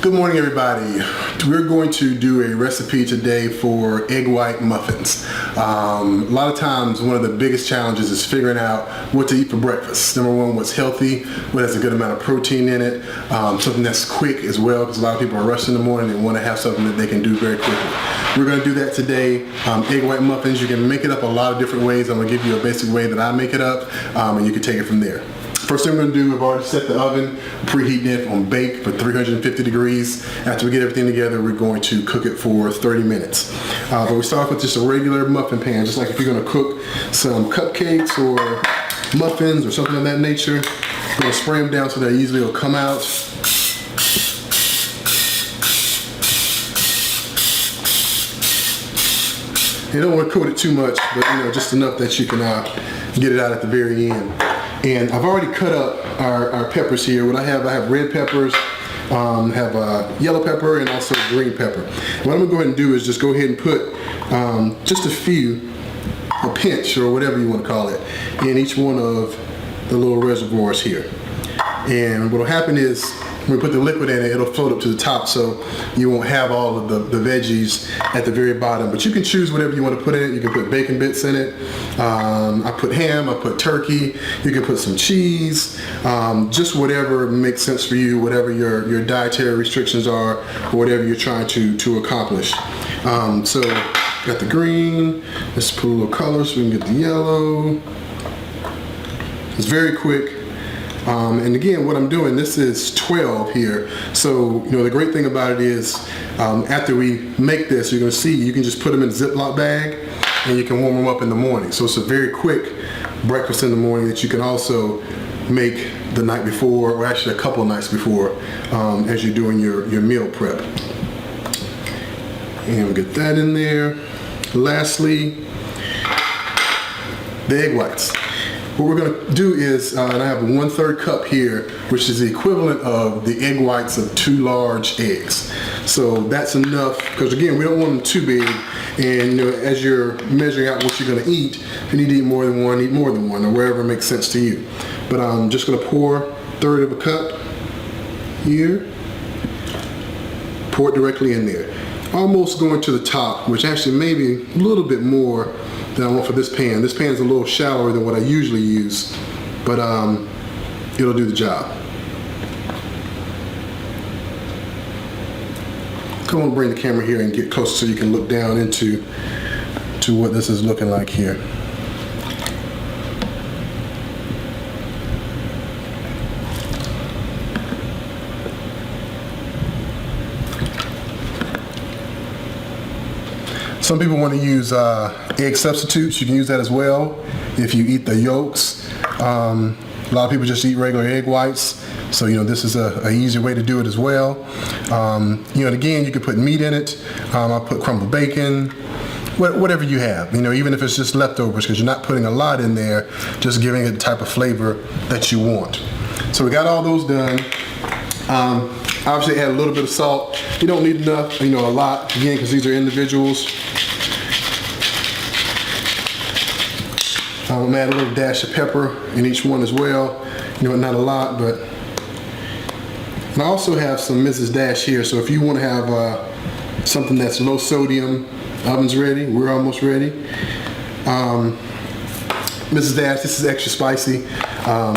Good morning, everybody. We're going to do a recipe today for egg white muffins. A lot of times one of the biggest challenges is figuring out what to eat for breakfast. Number one, what's healthy, what has a good amount of protein in it, something that's quick as well, because a lot of people are rushing in the morning and want to have something that they can do very quickly. We're going to do that today. Egg white muffins, you can make it up a lot of different ways. I'm going to give you a basic way that I make it up, and you can take it from there. First thing we're going to do, I've already set the oven, preheating it on bake for 350 degrees. After we get everything together, we're going to cook it for 30 minutes. But we start off with just a regular muffin pan, just like if you're going to cook some cupcakes or muffins or something of that nature. We're going to spray them down so that easily will come out. You don't want to coat it too much, but just enough that you can get it out at the very end. And I've already cut up our peppers here. What I have red peppers, have yellow pepper, and also green pepper. What I'm gonna go ahead and do is just go ahead and put just a pinch or whatever you want to call it, in each one of the little reservoirs here. And what'll happen is when we put the liquid in it, it'll float up to the top, so you won't have all of the veggies at the very bottom. But you can choose whatever you want to put in it. You can put bacon bits in it. I put ham, I put turkey. You can put some cheese, just whatever makes sense for you, whatever your dietary restrictions are, or whatever you're trying to accomplish. So got the green. Let's put a little color so we can get the yellow. It's very quick. And again, what I'm doing, this is 12 here. So, the great thing about it is, after we make this, you're going to see, you can just put them in a Ziploc bag and you can warm them up in the morning. So it's a very quick breakfast in the morning that you can also make the night before, or actually a couple nights before, as you're doing your meal prep. And we'll get that in there. Lastly, the egg whites. What we're going to do is, and I have a 1/3 cup here, which is the equivalent of the egg whites of 2 large eggs. So that's enough, because again, we don't want them too big. And as you're measuring out what you're going to eat, if you need to eat more than one, eat more than one, or wherever makes sense to you. But I'm just going to pour 1/3 of a cup here. Pour it directly in there. Almost going to the top, which actually maybe a little bit more than I want for this pan. This pan is a little shallower than what I usually use, but it'll do the job. Come on, bring the camera here and get closer so you can look down into what this is looking like here. Some people want to use egg substitutes. You can use that as well if you eat the yolks. A lot of people just eat regular egg whites. So, this is an easier way to do it as well. And again, you can put meat in it. I'll put crumbled bacon, whatever you have. Even if it's just leftovers, because you're not putting a lot in there, just giving it the type of flavor that you want. So we got all those done. Obviously add a little bit of salt. You don't need enough, a lot, again, because these are individuals. I'm gonna add a little dash of pepper in each one as well. Not a lot, but. And I also have some Mrs. Dash here, so if you want to have something that's low sodium, oven's ready, we're almost ready. Mrs. Dash, this is extra spicy,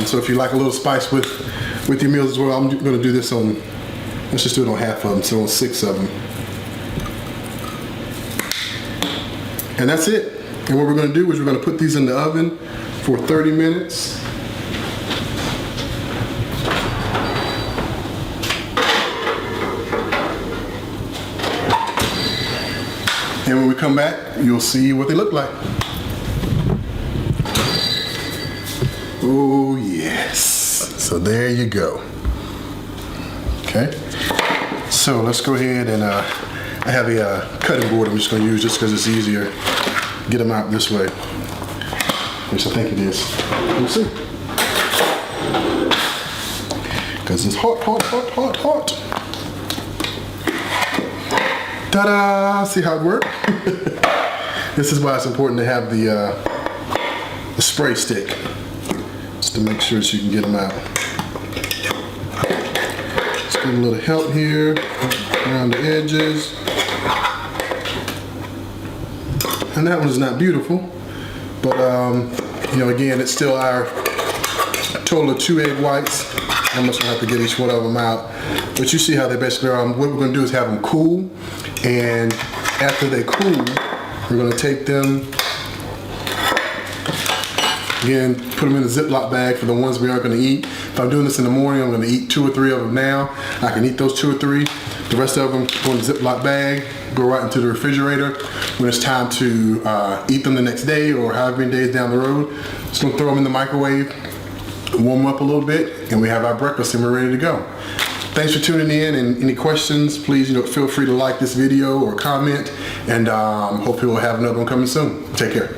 so if you like a little spice with your meals as well, I'm gonna do this on, let's just do it on half of them, so on 6 of them. And that's it. And what we're going to do is we're going to put these in the oven for 30 minutes. And when we come back, you'll see what they look like. Oh yes. So there you go. Okay. So let's go ahead and I have a cutting board I'm just going to use just because it's easier. Get them out this way, which I think it is. We'll see. Because it's hot, hot, hot, hot, hot. Ta-da! See how it worked? This is why it's important to have the spray stick, just to make sure that you can get them out. Give a little help here around the edges. And that one's not beautiful, but you know, again, it's still our total of 2 egg whites. I'm just gonna have to get each one of them out. But you see how they basically are. What we're gonna do is have them cool, and after they cool, we're gonna take them, again, put them in a Ziploc bag for the ones we aren't gonna eat. If I'm doing this in the morning, I'm gonna eat 2 or 3 of them now. I can eat those 2 or 3. The rest of them go in a Ziploc bag, go right into the refrigerator. When it's time to eat them the next day or however many days down the road, just gonna throw them in the microwave, warm them up a little bit, and we have our breakfast and we're ready to go. Thanks for tuning in, and any questions, please, you know, feel free to like this video or comment, and hopefully we'll have another one coming soon. Take care.